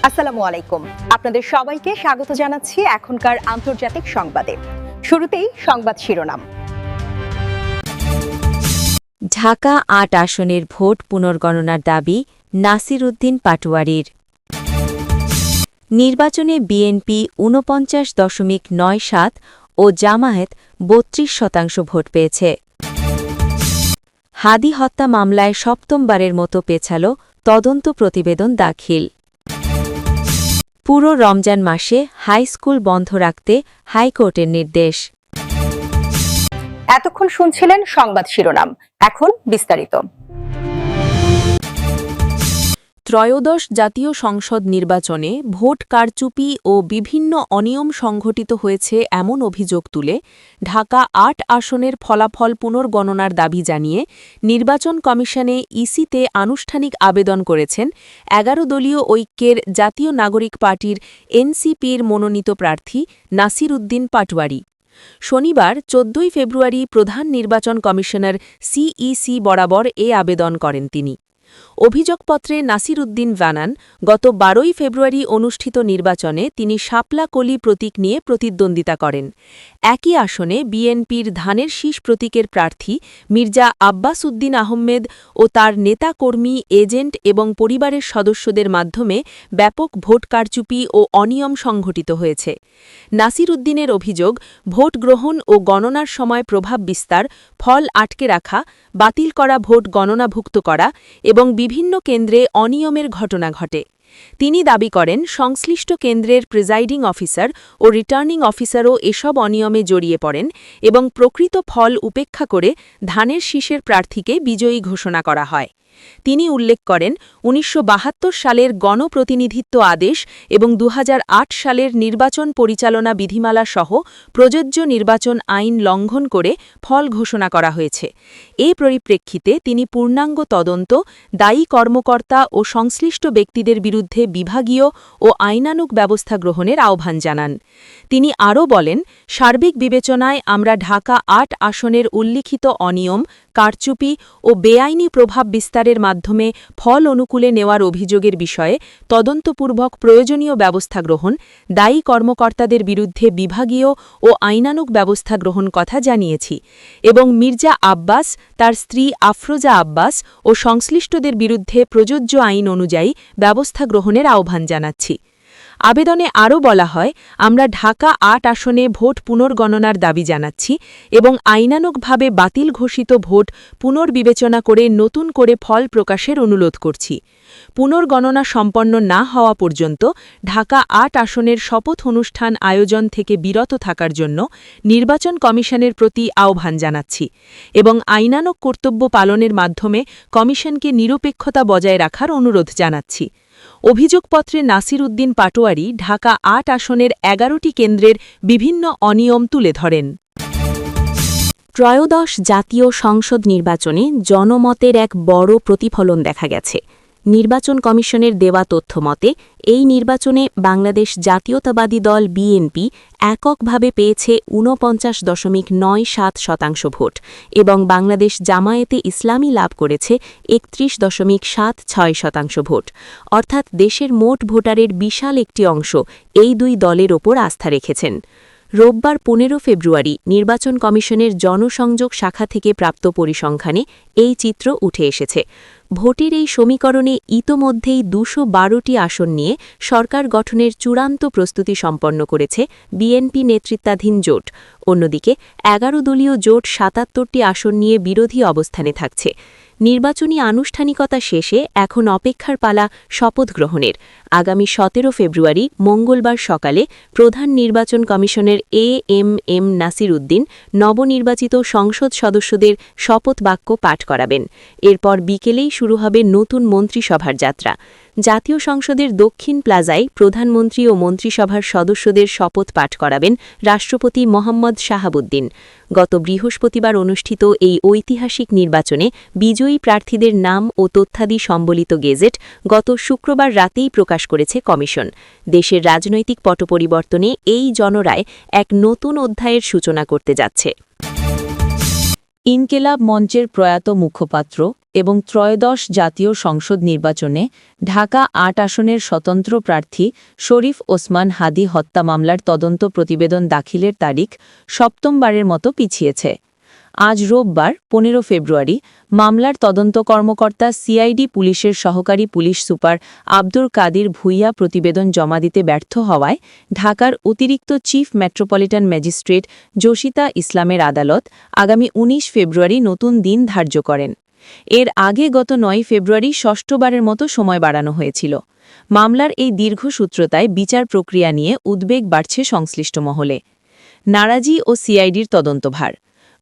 আসসালামু আলাইকুম। আপনাদের সবাইকে স্বাগত জানাচ্ছি এখনকার আন্তর্জাতিক সংবাদে। শুরুতেই সংবাদ শিরোনাম। ঢাকা ৮ আসনের ভোট পুনর্গণনার দাবি নাসির উদ্দিন পাটোয়ারীর। নির্বাচনে বিএনপি ৪৯.৯৭ ও জামায়াত ৩২% ভোট পেয়েছে। হাদি হত্যা মামলায় সপ্তমবারের মতো পেছাল তদন্ত প্রতিবেদন দাখিল। পুরো রমজান মাসে হাই স্কুল বন্ধ রাখতে হাইকোর্টের নির্দেশ। এতক্ষণ শুনছিলেন সংবাদ শিরোনাম, এখন বিস্তারিত। ত্রয়োদশ জাতীয় সংসদ নির্বাচনে ভোট কারচুপি ও বিভিন্ন অনিয়ম সংঘটিত হয়েছে এমন অভিযোগ তুলে ঢাকা ৮ আসনের ফলাফল পুনর্গণনার দাবি জানিয়ে নির্বাচন কমিশনে ইসিতে আনুষ্ঠানিক আবেদন করেছেন ১১ দলীয় ঐক্যের জাতীয় নাগরিক পার্টির এনসিপির মনোনীত প্রার্থী নাসির উদ্দিন পাটোয়ারী। শনিবার ১৪ ফেব্রুয়ারি প্রধান নির্বাচন কমিশনার সিইসি বরাবর এ আবেদন করেন তিনি। অভিযোগপত্রে নাসির উদ্দিন জানান, গত ১২ ফেব্রুয়ারি অনুষ্ঠিত নির্বাচনে তিনি শাপলা কলি প্রতীক নিয়ে প্রতিদ্বন্দ্বিতা করেন। একই আসনে বিএনপির ধানের শীষ প্রতীকের প্রার্থী মির্জা আব্বাস উদ্দিন আহমেদ ও তার নেতাকর্মী, এজেন্ট এবং পরিবারের সদস্যদের মাধ্যমে ব্যাপক ভোট কারচুপি ও অনিয়ম সংঘটিত হয়েছে। নাসির উদ্দিনের অভিযোগ, ভোট গ্রহণ ও গণনার সময় প্রভাব বিস্তার, ফল আটকে রাখা, বাতিল করা ভোট গণনাভুক্ত করা এবং বিভিন্ন কেন্দ্রে অনিয়মের ঘটনা ঘটে। তিনি দাবি করেন, সংশ্লিষ্ট কেন্দ্রের প্রিজাইডিং অফিসার ও রিটার্নিং অফিসারও এসব অনিয়মে জড়িয়ে পড়েন এবং প্রকৃত ফল উপেক্ষা করে ধানের শীষের প্রার্থীকে বিজয়ী ঘোষণা করা হয়। তিনি উল্লেখ করেন, ১৯৭২ সালের গণপ্রতিনিধিত্ব আদেশ এবং ২০০৮ সালের নির্বাচন পরিচালনা বিধিমালা সহ প্রযোজ্য নির্বাচন আইন লঙ্ঘন করে ফল ঘোষণা করা হয়েছে। এ পরিপ্রেক্ষিতে তিনি পূর্ণাঙ্গ তদন্ত, দায়ী কর্মকর্তা ও সংশ্লিষ্ট ব্যক্তিদের বিরুদ্ধে বিভাগীয় ও আইনানুগ ব্যবস্থা গ্রহণের আহ্বান জানান। তিনি আরও বলেন, সার্বিক বিবেচনায় আমরা ঢাকা ৮ আসনের উল্লিখিত অনিয়ম, কারচুপি ও বেআইনি প্রভাব বিস্তারের মাধ্যমে ফল অনুকূলে নেওয়ার অভিযোগের বিষয়ে তদন্তপূর্বক প্রয়োজনীয় ব্যবস্থা গ্রহণ, দায়ী কর্মকর্তাদের বিরুদ্ধে বিভাগীয় ও আইনানুগ ব্যবস্থা গ্রহণ কথা জানিয়েছি এবং মির্জা আব্বাস, তার স্ত্রী আফরোজা আব্বাস ও সংশ্লিষ্টদের বিরুদ্ধে প্রযোজ্য আইন অনুযায়ী ব্যবস্থা গ্রহণের আহ্বান জানাচ্ছি। আবেদনে আরও বলা হয়, আমরা ঢাকা ৮ আসনে ভোট পুনর্গণনার দাবি জানাচ্ছি এবং আইনানুগভাবে বাতিল ঘোষিত ভোট পুনর্বিবেচনা করে নতুন করে ফল প্রকাশের অনুরোধ করছি। পুনর্গণনা সম্পন্ন না হওয়া পর্যন্ত ঢাকা ৮ আসনের শপথ অনুষ্ঠান আয়োজন থেকে বিরত থাকার জন্য নির্বাচন কমিশনের প্রতি আহ্বান জানাচ্ছি এবং আইনানুগ কর্তব্য পালনের মাধ্যমে কমিশনকে নিরপেক্ষতা বজায় রাখার অনুরোধ জানাচ্ছি। অভিযোগপত্রে নাসির উদ্দিন পাটোয়ারী ঢাকা ৮ আসনের ১১টি কেন্দ্রের বিভিন্ন অনিয়ম তুলে ধরেন। ত্রয়োদশ জাতীয় সংসদ নির্বাচনে জনমতের এক বড় প্রতিফলন দেখা গেছে। নির্বাচন কমিশনের দেওয়া তথ্য মতে এই নির্বাচনে বাংলাদেশ জাতীয়তাবাদী দল বিএনপি এককভাবে পেয়েছে ৪৯.৯৭% ভোট এবং বাংলাদেশ জামায়াতে ইসলামী লাভ করেছে ৩১.৭৬% ভোট, অর্থাৎ দেশের মোট ভোটারের বিশাল একটি অংশ এই দুই দলের ওপর আস্থা রেখেছেন। রোববার ১৫ ফেব্রুয়ারি নির্বাচন কমিশনের জনসংযোগ শাখা থেকে প্রাপ্ত পরিসংখ্যানে এই চিত্র উঠে এসেছে। ভোটের এই সমীকরণে ইতোমধ্যেই ২১২টি আসন নিয়ে সরকার গঠনের চূড়ান্ত প্রস্তুতি সম্পন্ন করেছে বিএনপি নেতৃত্বাধীন জোট। অন্যদিকে ১১ দলীয় জোট ৭৭টি আসন নিয়ে বিরোধী অবস্থানে থাকছে। নির্বাচনী আনুষ্ঠানিকতা শেষে এখন অপেক্ষার পালা শপথ গ্রহণের। আগামী ১৭ ফেব্রুয়ারি মঙ্গলবার সকালে প্রধান নির্বাচন কমিশনের এএম নাসির উদ্দিন নবনির্বাচিত সংসদ সদস্যদের শপথ বাক্য পাঠ করাবেন। এরপর বিকেলেই শুরু হবে নতুন মন্ত্রিসভার যাত্রা। জাতীয় সংসদের দক্ষিণ প্লাজায় প্রধানমন্ত্রী ও মন্ত্রিসভার সদস্যদের শপথ পাঠ করাবেন রাষ্ট্রপতি মোহাম্মদ শাহাবুদ্দিন। গত বৃহস্পতিবার অনুষ্ঠিত এই ঐতিহাসিক নির্বাচনে বিজয়ী প্রার্থীদের নাম ও তথ্যাদি সম্বলিত গেজেট গত শুক্রবার রাতেই প্রকাশ করেছে কমিশন। দেশের রাজনৈতিক পট পরিবর্তনে এই জনরায় এক নতুন অধ্যায়ের সূচনা করতে যাচ্ছে। ইনকেলাব মঞ্চের প্রয়াত মুখপাত্র এবং ত্রয়োদশ জাতীয় সংসদ নির্বাচনে ঢাকা ৮ আসনের স্বতন্ত্র প্রার্থী শরীফ ওসমান হাদি হত্যা মামলার তদন্ত প্রতিবেদন দাখিলের তারিখ সপ্তমবারের মতো পিছিয়েছে। আজ রোববার ১৫ ফেব্রুয়ারি মামলার তদন্ত কর্মকর্তা সিআইডি পুলিশের সহকারী পুলিশ সুপার আব্দুর কাদির ভূঁইয়া প্রতিবেদন জমা দিতে ব্যর্থ হওয়ায় ঢাকার অতিরিক্ত চিফ মেট্রোপলিটন ম্যাজিস্ট্রেট জসিতা ইসলামের আদালত আগামী ১৯ ফেব্রুয়ারি নতুন দিন ধার্য করেন। এর আগে গত ৯ ফেব্রুয়ারি ষষ্ঠবারের মতো সময় বাড়ানো হয়েছিল। মামলার এই দীর্ঘসূত্রতায় বিচার প্রক্রিয়া নিয়ে উদ্বেগ বাড়ছে সংশ্লিষ্ট মহলে। নারাজি ও সিআইডির তদন্তভার।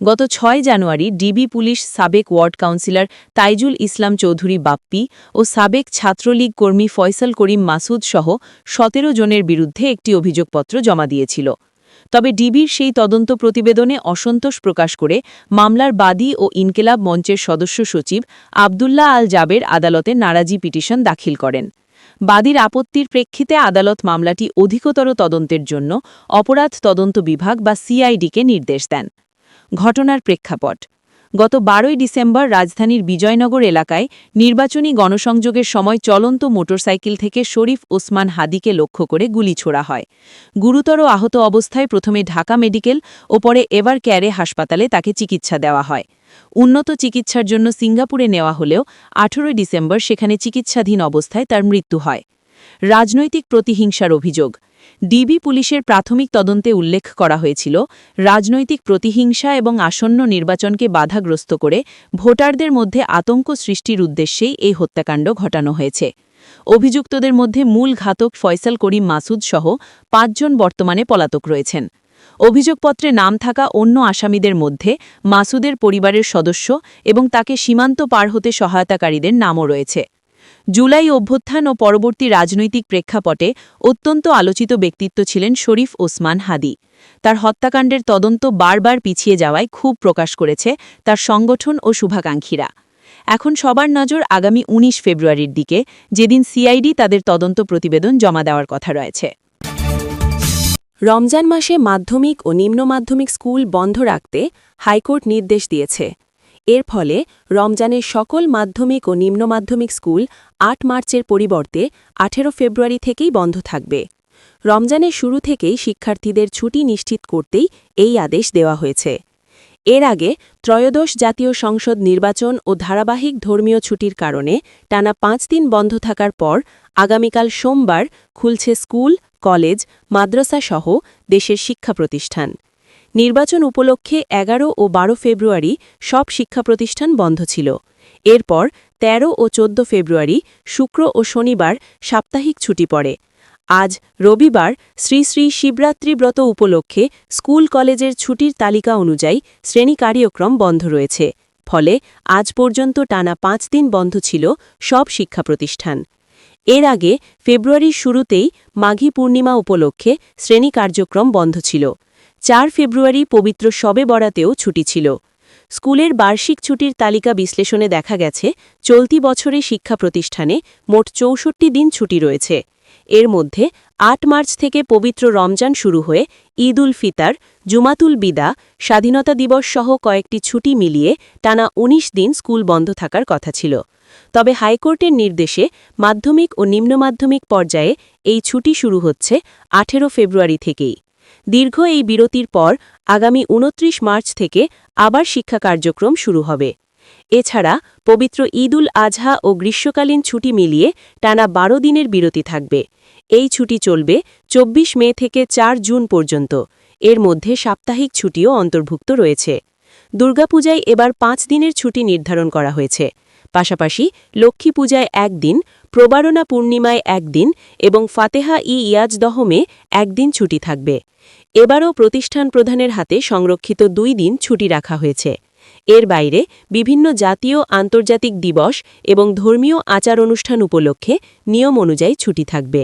গত ৬ জানুয়ারি ডিবি পুলিশ সাবেক ওয়ার্ড কাউন্সিলর তাইজুল ইসলাম চৌধুরী বাপ্পি ও সাবেক ছাত্রলীগ কর্মী ফয়সাল করিম মাসুদ সহ ১৭ জনের বিরুদ্ধে একটি অভিযোগপত্র জমা দিয়েছিল। তবে ডিবির সেই তদন্ত প্রতিবেদনে অসন্তোষ প্রকাশ করে মামলার বাদী ও ইনকিলাব মঞ্চের সদস্য সচিব আবদুল্লাহ আল জাবের আদালতে নারাজি পিটিশন দাখিল করেন। বাদীর আপত্তির প্রেক্ষিতে আদালত মামলাটি অধিকতর তদন্তের জন্য অপরাধ তদন্ত বিভাগ বা সিআইডিকে নির্দেশ দেন। ঘটনার প্রেক্ষাপট। গত ১২ ডিসেম্বর রাজধানীর বিজয়নগর এলাকায় নির্বাচনী গণসংযোগের সময় চলন্ত মোটরসাইকেল থেকে শরীফ ওসমান হাদিকে লক্ষ্য করে গুলি ছোড়া হয়। গুরুতর আহত অবস্থায় প্রথমে ঢাকা মেডিকেল ও পরে এভার কেয়ারে হাসপাতালে তাকে চিকিৎসা দেওয়া হয়। উন্নত চিকিৎসার জন্য সিঙ্গাপুরে নেওয়া হলেও ১৮ ডিসেম্বর সেখানে চিকিৎসাধীন অবস্থায় তার মৃত্যু হয়। রাজনৈতিক প্রতিহিংসার অভিযোগ। ডিবি পুলিশের প্রাথমিক তদন্তে উল্লেখ করা হয়েছিল, রাজনৈতিক প্রতিহিংসা এবং আসন্ন নির্বাচনকে বাধাগ্রস্ত করে ভোটারদের মধ্যে আতঙ্ক সৃষ্টির উদ্দেশ্যেই এই হত্যাকাণ্ড ঘটানো হয়েছে। অভিযুক্তদের মধ্যে মূল ঘাতক ফয়সাল করিম মাসুদ সহ ৫ জন বর্তমানে পলাতক রয়েছেন। অভিযোগপত্রে নাম থাকা অন্য আসামিদের মধ্যে মাসুদের পরিবারের সদস্য এবং তাকে সীমান্ত পার হতে সহায়তাকারীদের নামও রয়েছে। জুলাই অভ্যুত্থান ও পরবর্তী রাজনৈতিক প্রেক্ষাপটে অত্যন্ত আলোচিত ব্যক্তিত্ব ছিলেন শরীফ ওসমান হাদি। তার হত্যাকাণ্ডের তদন্ত বারবার পিছিয়ে যাওয়ায় ক্ষোভ প্রকাশ করেছে তার সংগঠন ও শুভাকাঙ্ক্ষীরা। এখন সবার নজর আগামী ১৯ ফেব্রুয়ারির দিকে, যেদিন সিআইডি তাদের তদন্ত প্রতিবেদন জমা দেওয়ার কথা রয়েছে। রমজান মাসে মাধ্যমিক ও নিম্ন মাধ্যমিক স্কুল বন্ধ রাখতে হাইকোর্ট নির্দেশ দিয়েছে। এর ফলে রমজানের সকল মাধ্যমিক ও নিম্ন মাধ্যমিক স্কুল ৮ মার্চের পরিবর্তে ১৮ ফেব্রুয়ারি থেকেই বন্ধ থাকবে। রমজানের শুরু থেকেই শিক্ষার্থীদের ছুটি নিশ্চিত করতেই এই আদেশ দেওয়া হয়েছে। এর আগে ত্রয়োদশ জাতীয় সংসদ নির্বাচন ও ধারাবাহিক ধর্মীয় ছুটির কারণে টানা ৫ দিন বন্ধ থাকার পর আগামীকাল সোমবার খুলছে স্কুল, কলেজ, মাদ্রাসা সহ দেশের শিক্ষা প্রতিষ্ঠান। নির্বাচন উপলক্ষে ১১ ও ১২ ফেব্রুয়ারি সব শিক্ষা প্রতিষ্ঠান বন্ধ ছিল। এরপর ১৩ ও ১৪ ফেব্রুয়ারি শুক্র ও শনিবার সাপ্তাহিক ছুটি পড়ে। আজ রবিবার শ্রী শ্রী শিবরাত্রি ব্রত উপলক্ষে স্কুল কলেজের ছুটির তালিকা অনুযায়ী শ্রেণী কার্যক্রম বন্ধ রয়েছে। ফলে আজ পর্যন্ত টানা ৫ দিন বন্ধ ছিল সব শিক্ষা প্রতিষ্ঠান। এর আগে ফেব্রুয়ারির শুরুতেই মাঘী পূর্ণিমা উপলক্ষে শ্রেণী কার্যক্রম বন্ধ ছিল। ৪ ফেব্রুয়ারি পবিত্র শবে বরাতেও ছুটি ছিল। স্কুলের বার্ষিক ছুটির তালিকা বিশ্লেষণে দেখা গেছে, চলতি বছরে শিক্ষা প্রতিষ্ঠানে মোট ৬৪ দিন ছুটি রয়েছে। এর মধ্যে ৮ মার্চ থেকে পবিত্র রমজান শুরু হয়ে ঈদ উল ফিতর, জুমাতুল বিদা, স্বাধীনতা দিবস সহ কয়েকটি ছুটি মিলিয়ে টানা ১৯ দিন স্কুল বন্ধ থাকার কথা ছিল। তবে হাইকোর্টের নির্দেশে মাধ্যমিক ও নিম্ন মাধ্যমিক পর্যায়ে এই ছুটি শুরু হচ্ছে ১৮ ফেব্রুয়ারি থেকেই। দীর্ঘ এই বিরতির পর আগামী ২৯ মার্চ থেকে আবার শিক্ষা কার্যক্রম শুরু হবে। এছাড়া পবিত্র ঈদ উল আজহা ও গ্রীষ্মকালীন ছুটি মিলিয়ে টানা ১২ দিনের বিরতি থাকবে। এই ছুটি চলবে ২৪ মে থেকে ৪ জুন পর্যন্ত। এর মধ্যে সাপ্তাহিক ছুটিও অন্তর্ভুক্ত রয়েছে। দুর্গাপূজায় এবার ৫ দিনের ছুটি নির্ধারণ করা হয়েছে। পাশাপাশি লক্ষ্মী পূজায় ১ দিন, প্রবারণা পূর্ণিমায় ১ দিন এবং ফাতেহা-ই-ইয়াজদহমে ১ দিন ছুটি থাকবে। এবারও প্রতিষ্ঠান প্রধানের হাতে সংরক্ষিত ২ দিন ছুটি রাখা হয়েছে। এর বাইরে বিভিন্ন জাতীয় আন্তর্জাতিক দিবস এবং ধর্মীয় আচার অনুষ্ঠান উপলক্ষে নিয়ম অনুযায়ী ছুটি থাকবে।